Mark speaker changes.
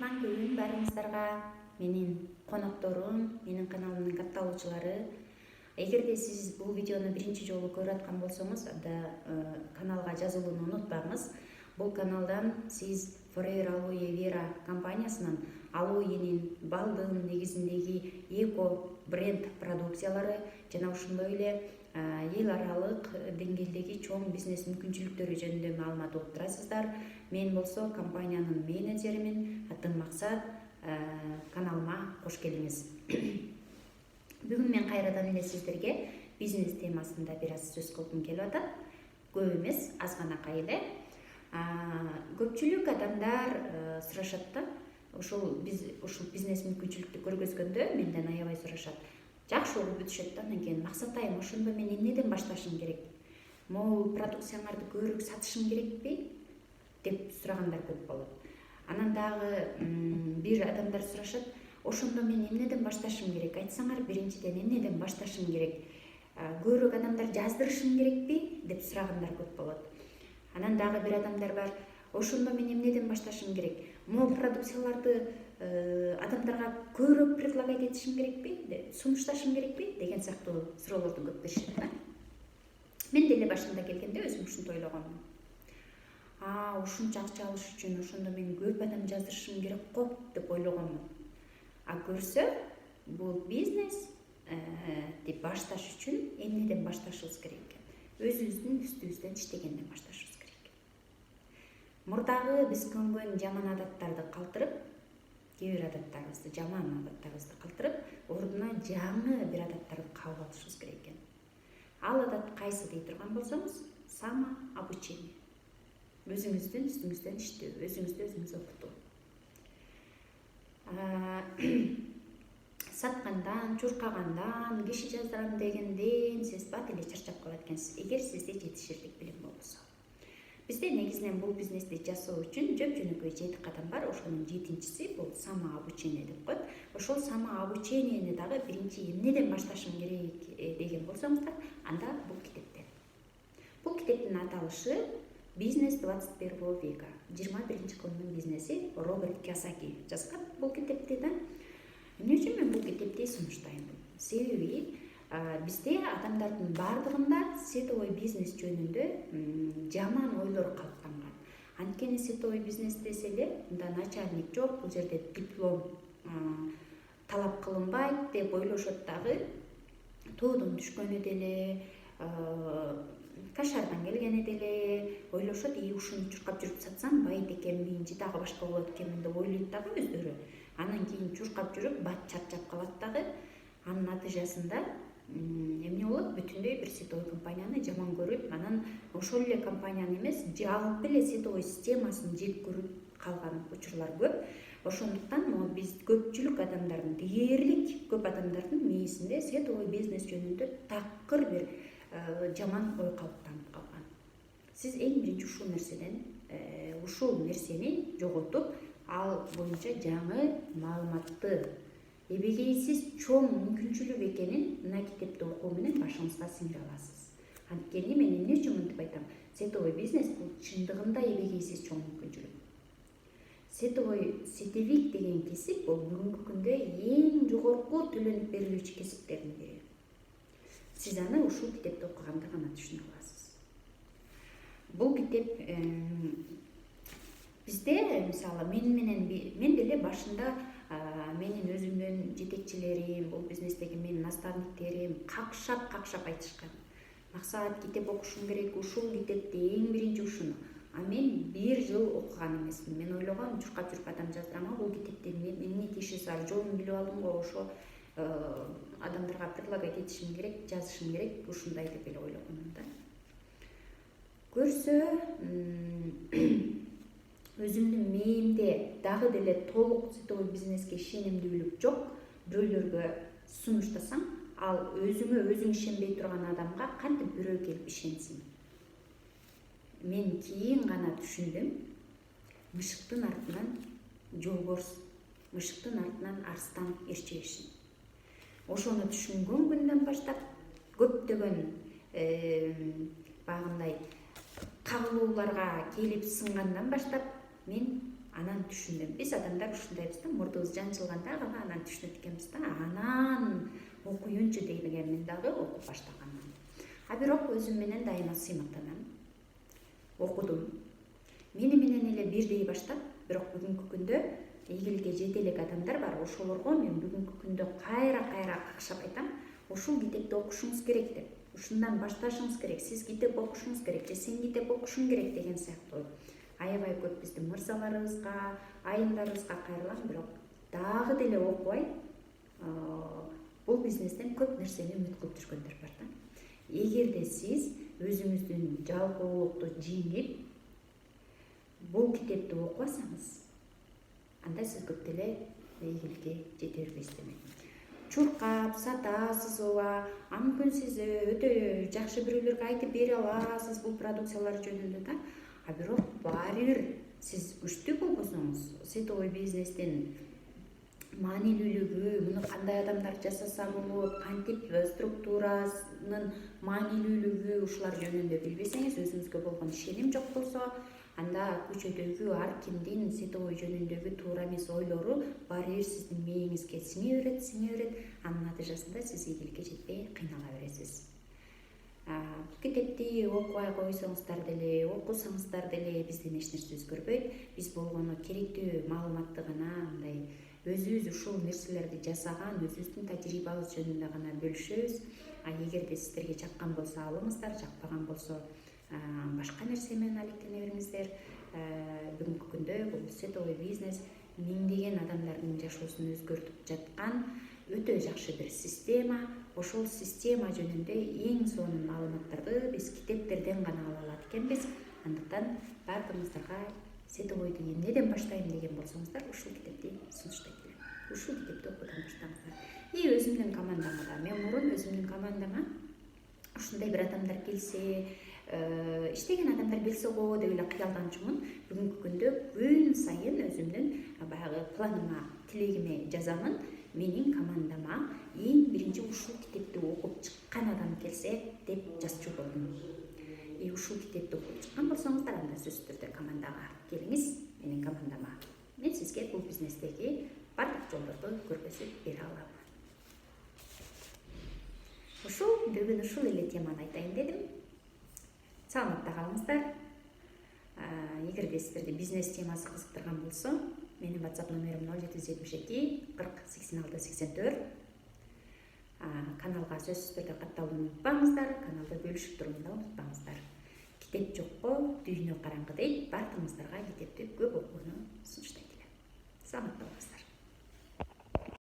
Speaker 1: Маң күн барыңыздарга, менин конокторум, менин каналымдын катталуучулары. Эгерде сиз бул видеону биринчи жолу көрүп аткан болсоңуз, каналга жазылууну унутпаңыз. Бул каналдан сиз Forever Aloe Vera компаниясынын алоенин балдын негизиндеги эко бренд продукциялары жана ошондой эле эл аралык деңгээлдеги чоң бизнес мүмкүнчүлүктөрү жөнүндө маалымат угуп турасыздар. Мен болсо компаниянын менеджеримин. Атым Максат. Каналыма кош келиңиз. Бүгүн мен кайрадан эле сиздерге бизнес темасында бир аз сөз кылгым келип атат. Көп эмес, аз ганакай эле. Көпчүлүк адамдар сурашат да, ушул бизнес мүмкүнчүлүктү көргөзгөндө менден аябай сурашат. Жакшы уруп бүтүшөт да, анан кийин Максат айым, ошондо мен эмнеден башташым керек? Могул продукцияңарды көбүрөөк сатышым керекпи? Деп сурагандар көп болот. Анан дагы бир адамдар сурашат, ошондо мен эмнеден башташым керек? Айтсаңар, биринчиден эмнеден башташым керек? Көбүрөөк адамдар жаздырышым керекпи? Деп сурагандар көп болот. Анан дагы бир адамдар бар, ошондо мен эмнеден башташым керек? Могу продукцияларды адамдарга көбүрөөк предлагать этишим керекпи? Сунушташым керекпи? Деген сыяктуу суроолорду көп беришет да. Мен деле башында келгенде өзүм ушинтип ойлогоммун. Ушунча акча алыш үчүн ошондо мен көп адам жаздырышым керек го деп ойлогоммун. Көрсө, бул бизнес деп башташ үчүн эмнеден башташыбыз керек экен? Өзүбүздүн үстүбүздөн иштегенден башташыбыз керек. Мурдагы биз көнгөн жаман адаттарды калтырып, кээ бир адаттарыбызды, жаман адаттарыбызды калтырып, ордуна жаңы бир адаттарды кабыл алышыбыз керек экен. Ал адат кайсы дей турган болсоңуз, самообучение. Өзүңүздүн үстүңүздөн иштөө, өзүңүздү өзүңүз окутуу. Саткандан, чуркагандан, киши жаздырам дегенден сиз бат эле чарчап калат экенсиз, эгер сизде жетиширлик билим болбосо. Бизде негизинен бул бизнести жасоо үчүн жөнөкөй 7 кадам бар. Ошонун 7-чиси бул самообучение деп коет. Ошол самообучениени дагы биринчи эмнеден башташым керек деген болсоңуздар, анда бул китептен. Бул китептин аталышы Бизнес 21 века. 21 кылымдын бизнеси Роберт Кийосаки жазган бул китепти да. Эмне үчүн мен бул китепти сунуштайм? Себеби бизде адамдардын бардыгында сетовой бизнес жөнүндө жаман ойлор калыптанган. Анткени сетовой бизнес десе эле, мында начальник жок, бул жерде диплом талап кылынбайт деп ойлошот дагы. Тоодон түшкөнү деле, кашардан келгени деле ойлошот, ушуну чуркап жүрүп сатсам байыт экенмин, же дагы башка болот экенмин деп ойлойт дагы өздөрү. Анан кийин чуркап жүрүп бат чарчап калат дагы. Анын натыйжасында эмне болот? Бүтүндөй бир сетовой компанияны жаман көрүп, анан ошол эле компанияны эмес, жалпы эле сетовой системасын жек көрүп калган учурлар көп. Ошондуктан биз көпчүлүк адамдардын, дээрлик көп адамдардын мээсинде сетовой бизнес жөнүндө такыр бир жаман ой калыптанып калган. Сиз эң биринчи ушул нерсени жоготуп, ал боюнча жаңы маалыматты, эбегейсиз чоң мүмкүнчүлүк экенин мына китепти окуу менен башыңызга сиңире аласыз. Анткени мен эмне үчүн мынтип айтам? Сетовой бизнес бул чындыгында эбегейсиз чоң мүмкүнчүлүк. Сетевик деген кесип бул бүгүнкү күндө эң жогорку төлөнүп берилүүчү кесиптердин бири. Сиз аны ушул китепти окуганда гана түшүнө аласыз. Бул китеп бизде, мисалы, мен деле башында менин өзүмдүн жетекчилерим, бул бизнестеги менин наставниктерим какшап айтышкан. Максат, китеп окушуң керек, ушул китепти, эң биринчи ушуну. Мен 1 жыл окуган эмесмин. Мен ойлогом, чуркап жүрүп адам жаздырам, бул китепти эмне тиешеси бар, жолун билип алдым го, ошо адамдарга предлагать этишим керек, жазышым керек, ушундай деп эле ойлогомун да. Көрсө, өзүмдүн мээмде дагы деле толук сетовой бизнеске ишенимдүүлүк жок, бирөөлөргө сунуштасаң, ал өзүң ишенбей турган адамга кантип бирөө келип ишенсин? Мен кийин гана түшүндүм, мышыктын артынан жолборс, мышыктын артынан арстан ээрчебешин. Ошону түшүнгөн күндөн баштап көптөгөн багындай кагылууларга келип сынгандан баштап мен Анан түшүндүм. Биз адамдар ушундайбыз да, мурдубуз жанчылганда гана анан түшүнөт экенбиз да. Анан окуюнчу деген мен дагы окуп баштаганмын. А бирок өзүм менен дайыма сыймыктанам. Окудум. Мени менен эле бирдей баштап, бирок бүгүнкү күндө ийгиликке жете элек адамдар бар. Ошолорго мен бүгүнкү күндө кайра какшап айтам, ушул китепти окушуңуз керек деп. Ушундан башташыңыз керек. Сиз китеп окушуңуз керек, же сен китеп окушуң керек деген сыяктуу. Аябай көп биздин мырзаларыбызга, айымдарыбызга кайрылам, бирок дагы деле окубай, бул бизнестен көп нерсени үмүт кылып жүргөндөр бар да. Эгерде сиз өзүңүздүн жалкоолукту жеңип, бул китепти окубасаңыз, анда сиз көп деле ийгиликке жете бербейсиз демек. Чуркап, сатасызбы, мүмкүн сиз өтө жакшы бирөөлөргө айтып бере аласыз бул продукциялар жөнүндө да. А бирок баары бир сиз күчтүү болбосоңуз, сетовой бизнестин маанилүүлүгү, муну кандай адамдар жасаса болот, кантип структуранын маанилүүлүгү, ушулар жөнүндө билбесеңиз, өзүңүзгө болгон ишеним жок болсо, анда көчөдөгү ар кимдин сетовой жөнүндөгү туура эмес ойлору баары бир сиздин мээңизге сиңе берет, анын натыйжасында сиз ийгиликке жетпей кыйнала бересиз. Бул китепти окубай койсоңуздар деле, окусаңыздар деле бизден эч нерсе өзгөрбөйт. Биз болгону керектүү маалыматты гана, мындай өзүбүз ушул нерселерди жасаган, өзүбүздүн тажрыйбабыз жөнүндө гана бөлүшөбүз. Эгерде сиздерге жаккан болсо алыңыздар, жакпаган болсо башка нерсе менен алектене бериңиздер. Бүгүнкү күндө бул сетовой бизнес миңдеген адамдардын жашоосун өзгөртүп жаткан өтө жакшы бир система. Ошол система жөнүндө эң сонун маалыматтарды биз китептерден гана ала алат экенбиз. Андыктан баардыгыңыздарга сетовойду эмнеден баштайм деген болсоңуздар, ушул китепти сунуштайт элем. Ушул китепти окуудан баштаңыздар. Өзүмдүн командама да, мен мурун өзүмдүн командама ушундай бир адамдар келсе, иштеген адамдар келсе го деп эле кыялданчумун. Бүгүнкү күндө күн сайын өзүмдүн баягы планыма, тилегиме жазамын. Менин командама эң биринчи ушул китепти окуп чыккан адам келсе деп жазчу болдум. Ушул китепти окуп чыккан болсоңуздар, анда сөзсүз түрдө командага келиңиз, менин командама. Мен сизге бул бизнестеги бардык жолдорду көргөзүп бере алам. Бүгүн ушул эле теманы айтайын дедим. Саламатта калыңыздар. Эгерде сиздерди бизнес темасы кызыктырган болсо, менин WhatsApp номерим 0772 40 86 84. Каналга сөзсүз түрдө катталууну унутпаңыздар, каналда бөлүшүп турууну да унутпаңыздар. Китеп жокко дүйнө караңгы дейт, баардыгыңыздарга китепти көп окууну сунуштайт элем. Саламатта болуңуздар.